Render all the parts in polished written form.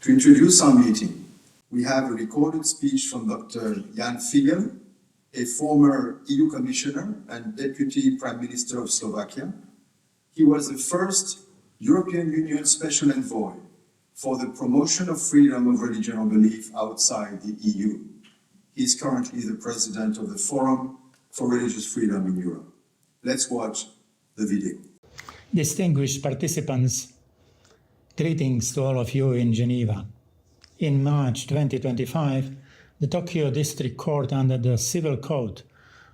To introduce our meeting, we have a recorded speech from Dr. Jan Figeľ, a former EU Commissioner and Deputy Prime Minister of Slovakia. He was the first European Union Special Envoy for the promotion of freedom of religion or belief outside the EU. He is currently the President of the Forum for Religious Freedom in Europe. Let's watch the video. Distinguished participants, greetings to all of you in Geneva. In March 2025, the Tokyo District Court under the Civil Code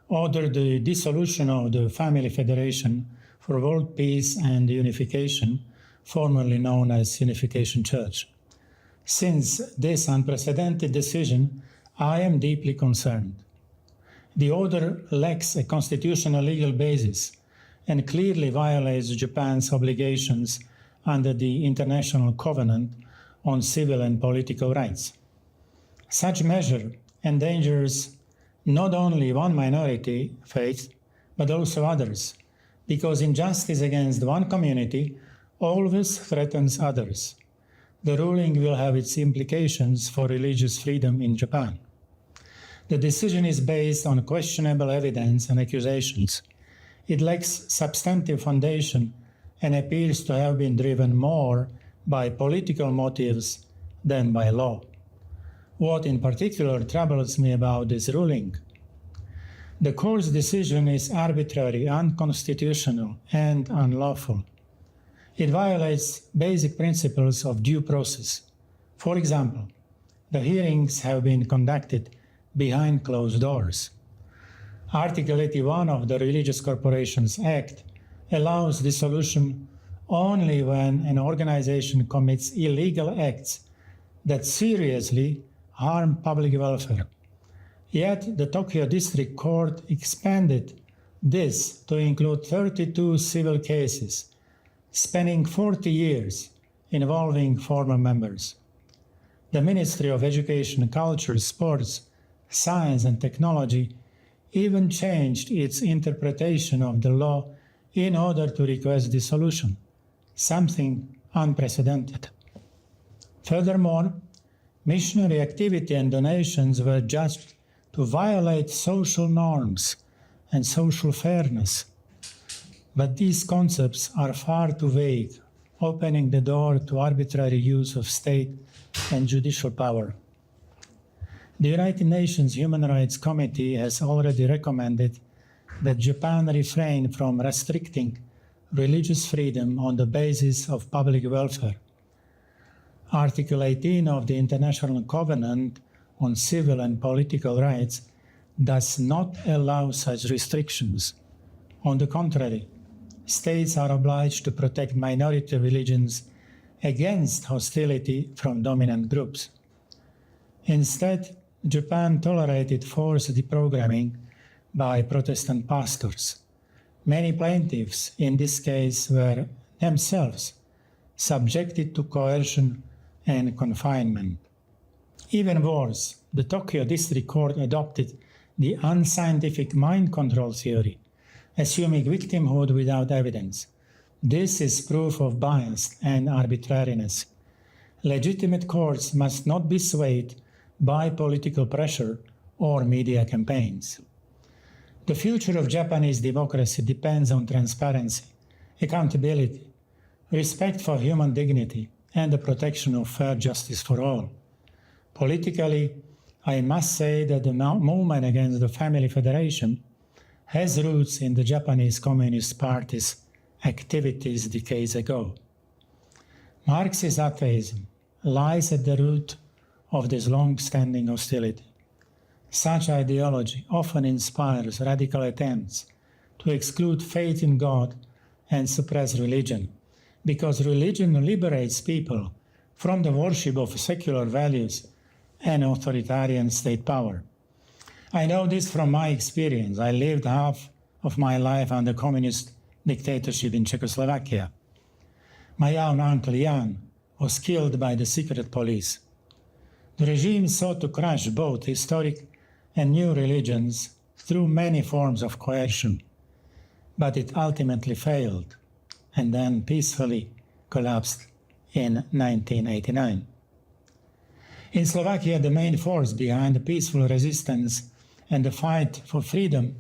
ordered the dissolution of the Family Federation for World Peace and Unification, formerly known as Unification Church. Since this unprecedented decision, I am deeply concerned. The order lacks a constitutional legal basis and clearly violates Japan's obligations under the International Covenant on Civil and Political Rights. Such measure endangers not only one minority faith, but also others, because injustice against one community always threatens others. The ruling will have its implications for religious freedom in Japan. The decision is based on questionable evidence and accusations. It lacks substantive foundation and appears to have been driven more by political motives than by law. What in particular troubles me about this ruling? The court's decision is arbitrary, unconstitutional, and unlawful. It violates basic principles of due process. For example, the hearings have been conducted behind closed doors. Article 81 of the Religious Corporations Act allows dissolution only when an organization commits illegal acts that seriously harm public welfare. Yet the Tokyo District Court expanded this to include 32 civil cases, spanning 40 years, involving former members. The Ministry of Education, Culture, Sports, Science and Technology even changed its interpretation of the law in order to request dissolution, something unprecedented. Furthermore, missionary activity and donations were judged to violate social norms and social fairness. But these concepts are far too vague, opening the door to arbitrary use of state and judicial power. The United Nations Human Rights Committee has already recommended that Japan refrain from restricting religious freedom on the basis of public welfare. Article 18 of the International Covenant on Civil and Political Rights does not allow such restrictions. On the contrary, states are obliged to protect minority religions against hostility from dominant groups. Instead, Japan tolerated forced deprogramming by Protestant pastors. Many plaintiffs in this case were themselves subjected to coercion and confinement. Even worse, the Tokyo District Court adopted the unscientific mind control theory, assuming victimhood without evidence. This is proof of bias and arbitrariness. Legitimate courts must not be swayed by political pressure or media campaigns. The future of Japanese democracy depends on transparency, accountability, respect for human dignity, and the protection of fair justice for all. Politically, I must say that the movement against the Family Federation has roots in the Japanese Communist Party's activities decades ago. Marxist atheism lies at the root of this long-standing hostility. Such ideology often inspires radical attempts to exclude faith in God and suppress religion, because religion liberates people from the worship of secular values and authoritarian state power. I know this from my experience. I lived half of my life under communist dictatorship in Czechoslovakia. My own uncle Jan was killed by the secret police. The regime sought to crush both historic and new religions through many forms of coercion, but it ultimately failed and then peacefully collapsed in 1989. In Slovakia, the main force behind the peaceful resistance and the fight for freedom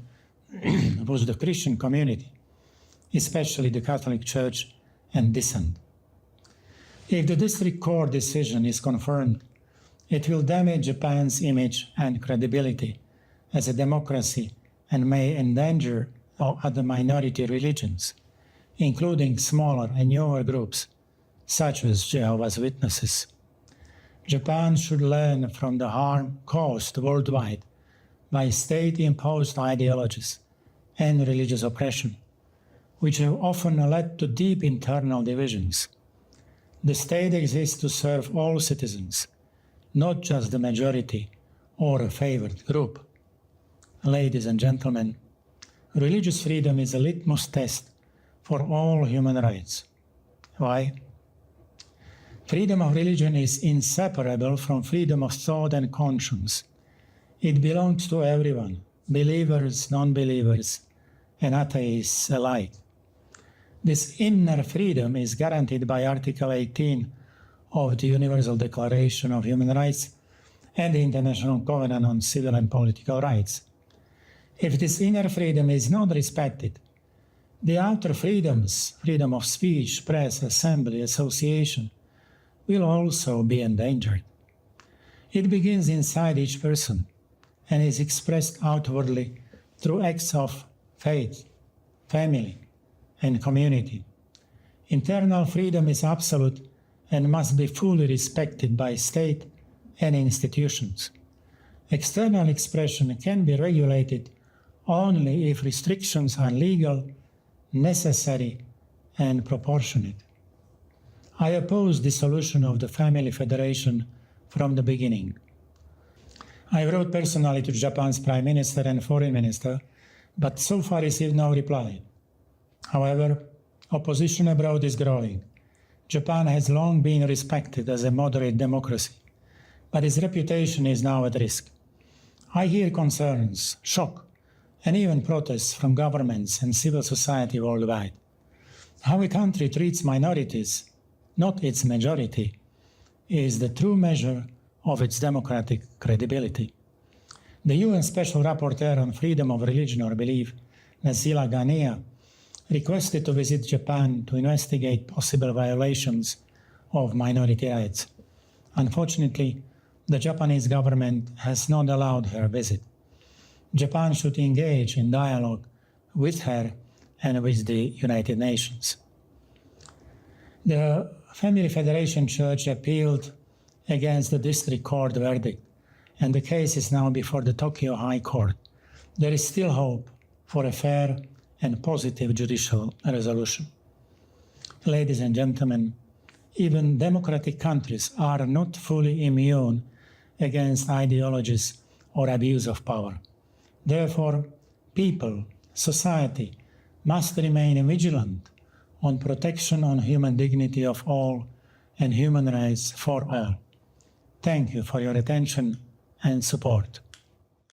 was the Christian community, especially the Catholic Church and dissent. If the district court decision is confirmed, it will damage Japan's image and credibility as a democracy and may endanger other minority religions, including smaller and newer groups, such as Jehovah's Witnesses. Japan should learn from the harm caused worldwide by state-imposed ideologies and religious oppression, which have often led to deep internal divisions. The state exists to serve all citizens, not just the majority or a favored group. Ladies and gentlemen, religious freedom is a litmus test for all human rights. Why? Freedom of religion is inseparable from freedom of thought and conscience. It belongs to everyone, believers, non-believers, and atheists alike. This inner freedom is guaranteed by Article 18 of the Universal Declaration of Human Rights and the International Covenant on Civil and Political Rights. If this inner freedom is not respected, the outer freedoms, freedom of speech, press, assembly, association, will also be endangered. It begins inside each person and is expressed outwardly through acts of faith, family, and community. Internal freedom is absolute and must be fully respected by state and institutions. External expression can be regulated only if restrictions are legal, necessary, and proportionate. I oppose dissolution of the Family Federation from the beginning. I wrote personally to Japan's Prime Minister and Foreign Minister, but so far received no reply. However, opposition abroad is growing. Japan has long been respected as a moderate democracy, but its reputation is now at risk. I hear concerns, shock, and even protests from governments and civil society worldwide. How a country treats minorities, not its majority, is the true measure of its democratic credibility. The UN Special Rapporteur on Freedom of Religion or Belief, Nazila Ghanea, requested to visit Japan to investigate possible violations of minority rights. Unfortunately, the Japanese government has not allowed her visit. Japan should engage in dialogue with her and with the United Nations. The Family Federation Church appealed against the district court verdict, and the case is now before the Tokyo High Court. There is still hope for a fair and positive judicial resolution. Ladies and gentlemen, even democratic countries are not fully immune against ideologies or abuse of power. Therefore, people, society, must remain vigilant on protection on human dignity of all and human rights for all. Thank you for your attention and support.